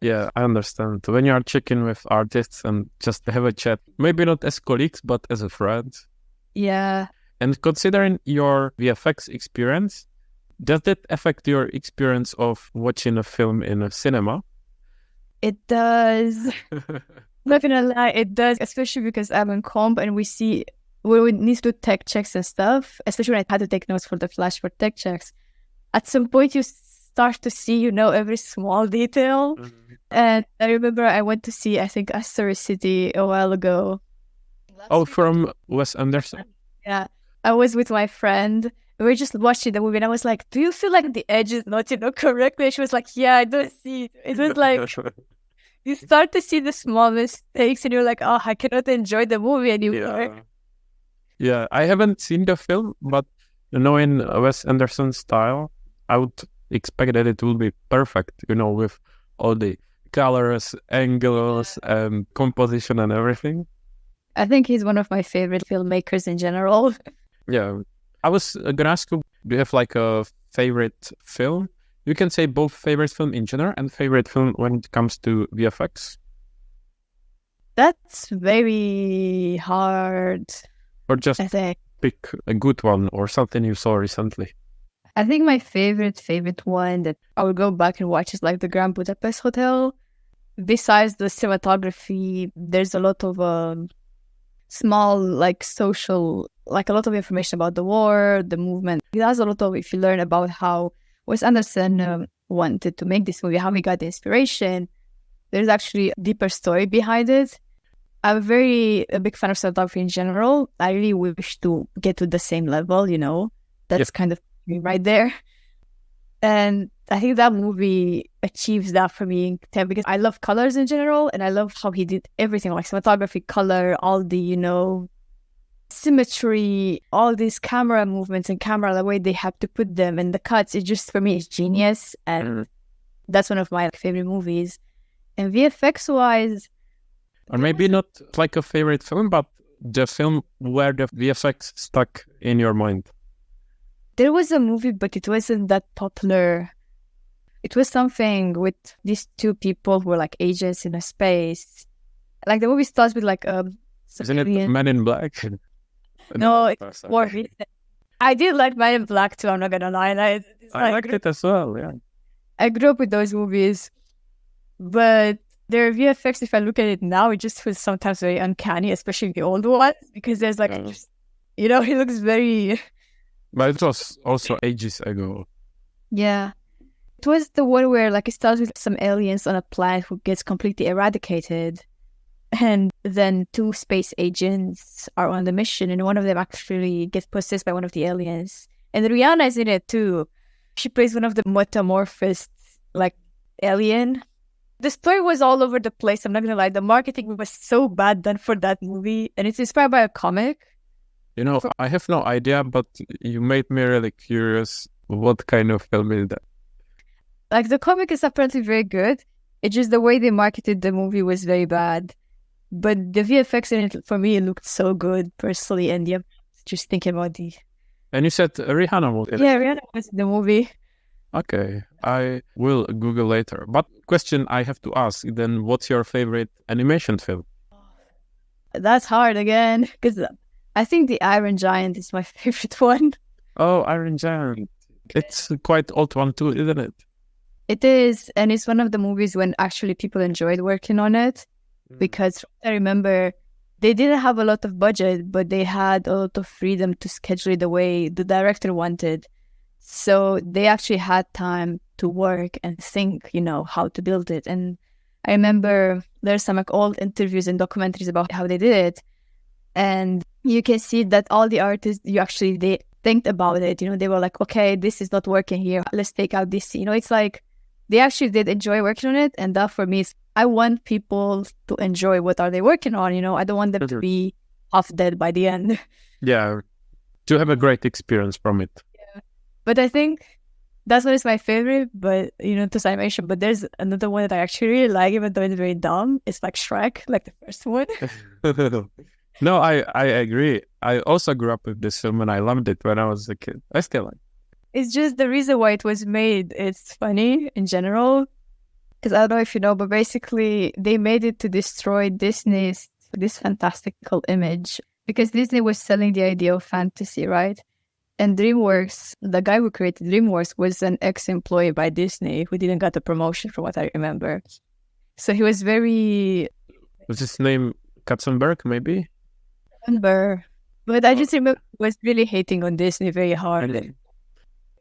Yeah, I understand. When you are checking with artists and just have a chat, maybe not as colleagues, but as a friend. Yeah. And considering your VFX experience, Does that affect your experience of watching a film in a cinema? It does. Not gonna lie, it does, especially because I'm in comp and we need to do tech checks and stuff, especially when I had to take notes for the flash for tech checks. At some point, you start to see, every small detail. Mm-hmm. And I remember I went to see, I think, Asteroid City a while ago. Oh, from Wes Anderson? Yeah. I was with my friend. We were just watching the movie and I was like, do you feel like the edge is not, correctly? And she was like, yeah, I don't see it. It was like, you start to see the small mistakes and you're like, oh, I cannot enjoy the movie anymore. Yeah, I haven't seen the film, but knowing Wes Anderson's style, I would expect that it will be perfect, with all the colors, angles, and composition and everything. I think he's one of my favorite filmmakers in general. Yeah. I was going to ask you, do you have like a favorite film? You can say both favorite film in general and favorite film when it comes to VFX. That's very hard. Or just pick a good one or something you saw recently. I think my favorite one that I would go back and watch is like the Grand Budapest Hotel. Besides the cinematography, there's a lot of small, like social, like a lot of information about the war, the movement. It has a lot of, if you learn about how Wes Anderson wanted to make this movie, how he got the inspiration, there's actually a deeper story behind it. I'm a big fan of cinematography in general. I really wish to get to the same level, That's kind of me right there. And I think that movie achieves that for me because I love colors in general and I love how he did everything, like cinematography, color, all the, symmetry, all these camera movements and the way they have to put them and the cuts. It just, for me, is genius. And that's one of my favorite movies. And VFX-wise... Or maybe not like a favorite film, but the film where the VFX stuck in your mind. There was a movie, but it wasn't that popular. It was something with these two people who were like agents in a space. Like the movie starts with like Isn't it Men in Black? No, it's more recent. I did like Men in Black too, I'm not gonna lie. I liked it as well, yeah. I grew up with those movies, but their VFX, if I look at it now, it just feels sometimes very uncanny, especially the old ones, because there's like, it looks very... But it was also ages ago. Yeah. It was the one where like it starts with some aliens on a planet who gets completely eradicated. And then two space agents are on the mission and one of them actually gets possessed by one of the aliens. And Rihanna is in it too. She plays one of the metamorphosed like alien. The story was all over the place, I'm not gonna lie. The marketing was so bad done for that movie. And it's inspired by a comic. I have no idea, but you made me really curious. What kind of film is that? Like the comic is apparently very good. It's just the way they marketed the movie was very bad. But the VFX in it, for me, it looked so good personally. And just thinking about the... And you said Rihanna was in it? Yeah, Rihanna was in the movie. Okay, I will Google later. But question I have to ask, then what's your favorite animation film? That's hard again, because I think The Iron Giant is my favorite one. Oh, Iron Giant. It's a quite old one too, isn't it? It is, and it's one of the movies when actually people enjoyed working on it. Because I remember they didn't have a lot of budget, but they had a lot of freedom to schedule it the way the director wanted. So they actually had time to work and think, how to build it. And I remember there's some like old interviews and documentaries about how they did it. And you can see that all the artists, they think about it. They were like, okay, this is not working here. Let's take out this. It's like they actually did enjoy working on it. And that for me is, I want people to enjoy what are they working on. I don't want them to be half dead by the end. Yeah, to have a great experience from it. Yeah. But I think that's one is my favorite, but to animation. But there's another one that I actually really like, even though it's very dumb. It's like Shrek, like the first one. No, I agree. I also grew up with this film and I loved it when I was a kid. I still like it. It's just the reason why it was made. It's funny in general. Because I don't know if you know, but basically they made it to destroy Disney's this fantastical image. Because Disney was selling the idea of fantasy, right? And DreamWorks, the guy who created DreamWorks was an ex-employee by Disney who didn't get a promotion from what I remember. So he was very... Was his name Katzenberg, maybe? But I just remember he was really hating on Disney very hard. Really?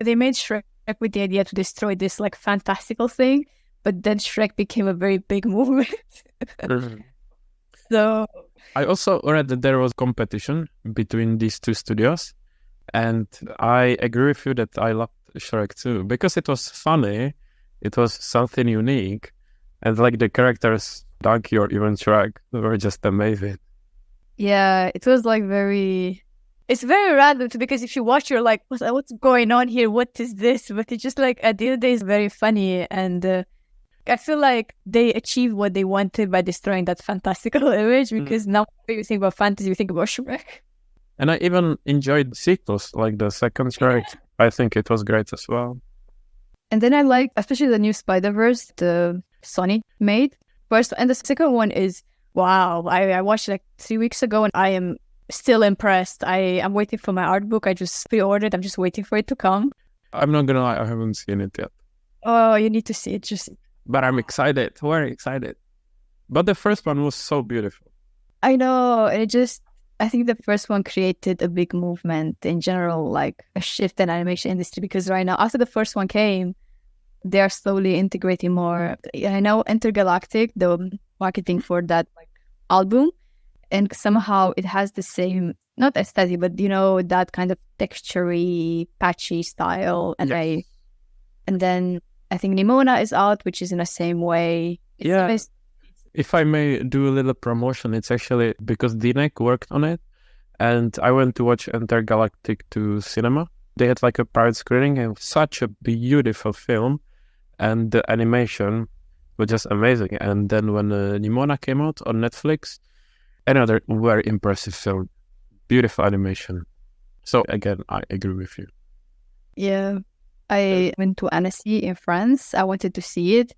They made Shrek with the idea to destroy this like fantastical thing, but then Shrek became a very big movement. So I also read that there was competition between these two studios, and I agree with you that I loved Shrek too, because it was funny, it was something unique, and like the characters, Donkey or even Shrek, were just amazing. yeah, it was like very... It's very random too, because if you watch, you're like, what's going on here? What is this? But it's just like, at the end of the day, it's very funny. And I feel like they achieved what they wanted by destroying that fantastical image, because now when you think about fantasy, you think about Shrek. And I even enjoyed sequels, like the second Shrek. I think it was great as well. And then I like, especially the new Spider-Verse, the Sony made first. And the second one is, wow, I watched it like 3 weeks ago and I am still impressed. I'm waiting for my art book. I just pre-ordered. I'm just waiting for it to come. I'm not gonna lie, I haven't seen it yet. Oh, you need to see it. But I'm excited, very excited. But the first one was so beautiful. I know. I think the first one created a big movement in general, like a shift in animation industry, because right now, after the first one came, they are slowly integrating more. I know Intergalactic, the marketing for that album, and somehow it has the same, not aesthetic, but that kind of textury, patchy style. And Yes. and then I think Nimona is out, which is in the same way. If I may do a little promotion, it's actually because Dinek worked on it, and I went to watch Intergalactic to cinema. They had like a private screening, and such a beautiful film, and the animation was just amazing. And then when Nimona came out on Netflix, another very impressive film, beautiful animation. So again, I agree with you. Yeah. I went to Annecy in France. I wanted to see it,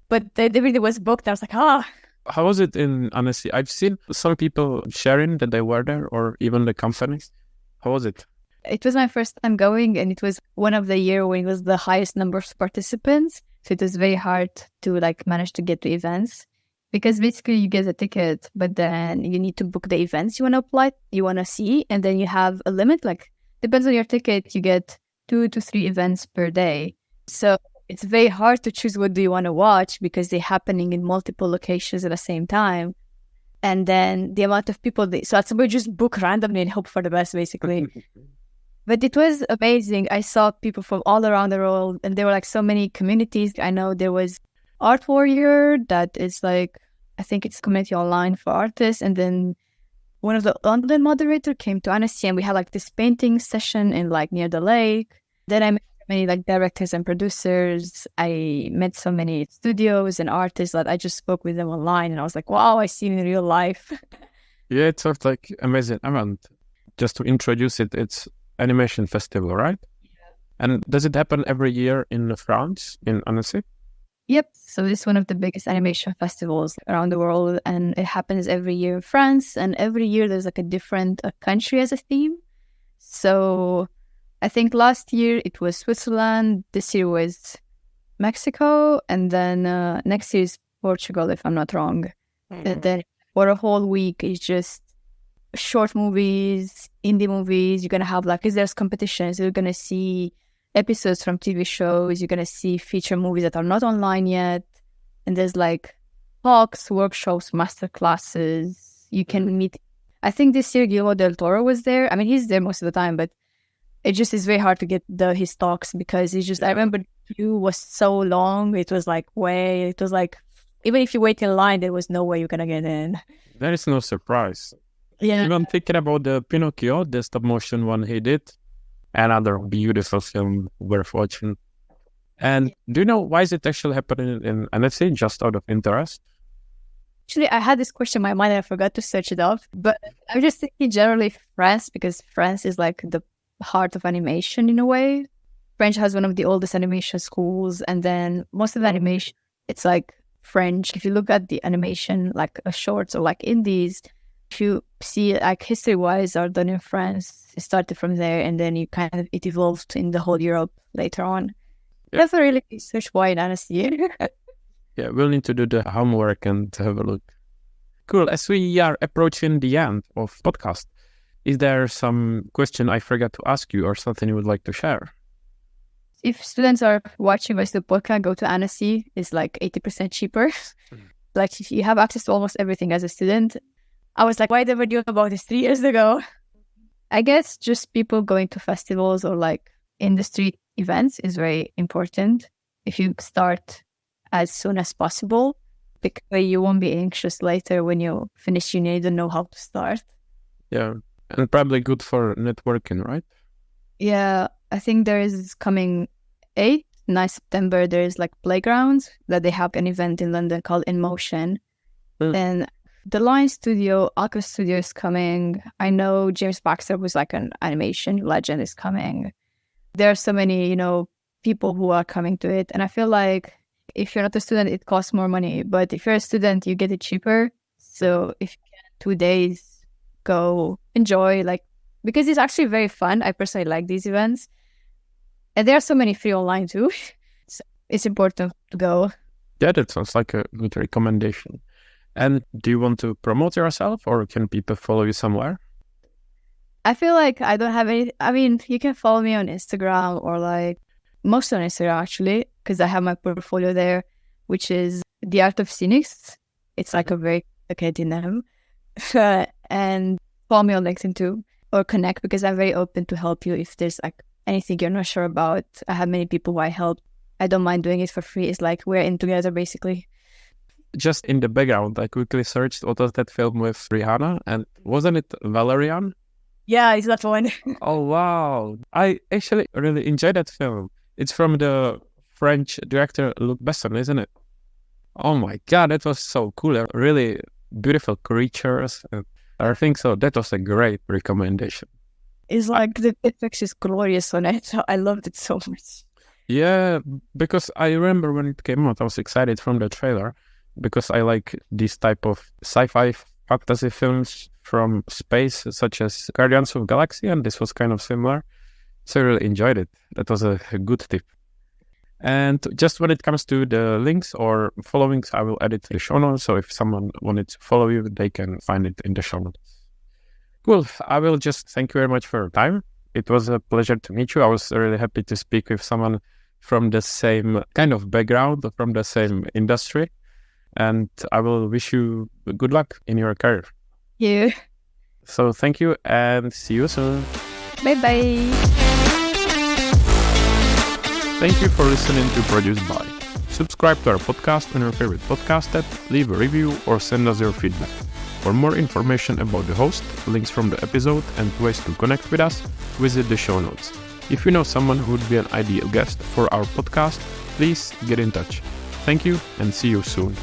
but everything was booked. I was like, How was it in Annecy? I've seen some people sharing that they were there, or even the companies. How was it? It was my first time going, and it was one of the year when it was the highest number of participants. So it was very hard to manage to get to events, because basically you get a ticket, but then you need to book the events you want to see, and then you have a limit. Like, depends on your ticket, you get 2 to 3 events per day. So it's very hard to choose what do you want to watch, because they're happening in multiple locations at the same time. And then the amount of people, so at some point just book randomly and hope for the best, basically. But it was amazing. I saw people from all around the world, and there were so many communities. I know there was Art Warrior, that is I think it's community online for artists. And then one of the London moderator came to Annecy, and we had this painting session in near the lake. Then I met many directors and producers. I met so many studios and artists that I just spoke with them online, and I was like, wow, I see you in real life. Yeah, it sounds amazing. I mean, just to introduce it, it's animation festival, right? Yeah. And does it happen every year in France, in Annecy? Yep. So it's one of the biggest animation festivals around the world, and it happens every year in France. And every year there's a different country as a theme. So I think last year it was Switzerland, this year was Mexico, and then next year is Portugal, if I'm not wrong. And then for a whole week, it's just short movies, indie movies. You're going to have because there's competitions. You're going to see episodes from TV shows. You're going to see feature movies that are not online yet. And there's talks, workshops, master classes. You can meet. I think this year Guillermo del Toro was there. I mean, he's there most of the time, but it just is very hard to get his talks, because it's just, I remember the queue was so long. It was even if you wait in line, there was no way you're going to get in. There is no surprise. Yeah. Even thinking about the Pinocchio, the stop motion one he did, another beautiful film worth watching. And do you know why is it actually happening in Annecy, just out of interest? Actually, I had this question in my mind and I forgot to search it up. But I'm just thinking generally France, because France is the heart of animation in a way. French has one of the oldest animation schools, and then most of the animation, it's French. If you look at the animation, shorts or indies, If you see like history-wise are done in France, it started from there and then it evolved in the whole Europe later on. Yeah. That's a really research why in Annecy. Yeah, we'll need to do the homework and have a look. Cool. As we are approaching the end of podcast, is there some question I forgot to ask you or something you would like to share? If students are watching us the podcast, go to Annecy. It's like 80% cheaper. Like you have access to almost everything as a student. I was like, why never knew about this 3 years ago? I guess just people going to festivals or like industry events is very important. If you start as soon as possible, because you won't be anxious later when you finish uni, you don't know how to start. Yeah, and probably good for networking, right? Yeah, I think there is coming 8th, 9th September, there is like playgrounds that they have an event in London called In Motion. And the Line Studio, Alchemist Studio is coming. I know James Baxter was like an animation legend is coming. There are so many, people who are coming to it. And I feel like if you're not a student, it costs more money. But if you're a student, you get it cheaper. So if you can, 2 days, go enjoy, because it's actually very fun. I personally like these events. And there are so many free online too. So it's important to go. Yeah, that sounds like a good recommendation. And do you want to promote yourself or can people follow you somewhere? I feel like I don't have any. I mean, you can follow me on Instagram or mostly on Instagram actually, because I have my portfolio there, which is The Art of Cynics. It's like a very complicated name. And follow me on LinkedIn too, or connect, because I'm very open to help you if there's anything you're not sure about. I have many people who I help. I don't mind doing it for free. It's like we're in together basically. Just in the background, I quickly searched what was that film with Rihanna, and wasn't it Valerian? Yeah, it's that one. Oh, wow. I actually really enjoyed that film. It's from the French director Luc Besson, isn't it? Oh my God, that was so cool. Really beautiful creatures. And I think so. That was a great recommendation. It's like the effects is glorious on it. I loved it so much. Yeah, because I remember when it came out, I was excited from the trailer because I like this type of sci-fi fantasy films from space, such as Guardians of the Galaxy, and this was kind of similar. So I really enjoyed it. That was a good tip. And just when it comes to the links or followings, I will add it to the show notes. So if someone wanted to follow you, they can find it in the show notes. Cool. I will just thank you very much for your time. It was a pleasure to meet you. I was really happy to speak with someone from the same kind of background, from the same industry. And I will wish you good luck in your career. You. So thank you and see you soon. Bye-bye. Thank you for listening to Produced By. Subscribe to our podcast on your favorite podcast app, leave a review, or send us your feedback. For more information about the host, links from the episode, and ways to connect with us, visit the show notes. If you know someone who would be an ideal guest for our podcast, please get in touch. Thank you and see you soon.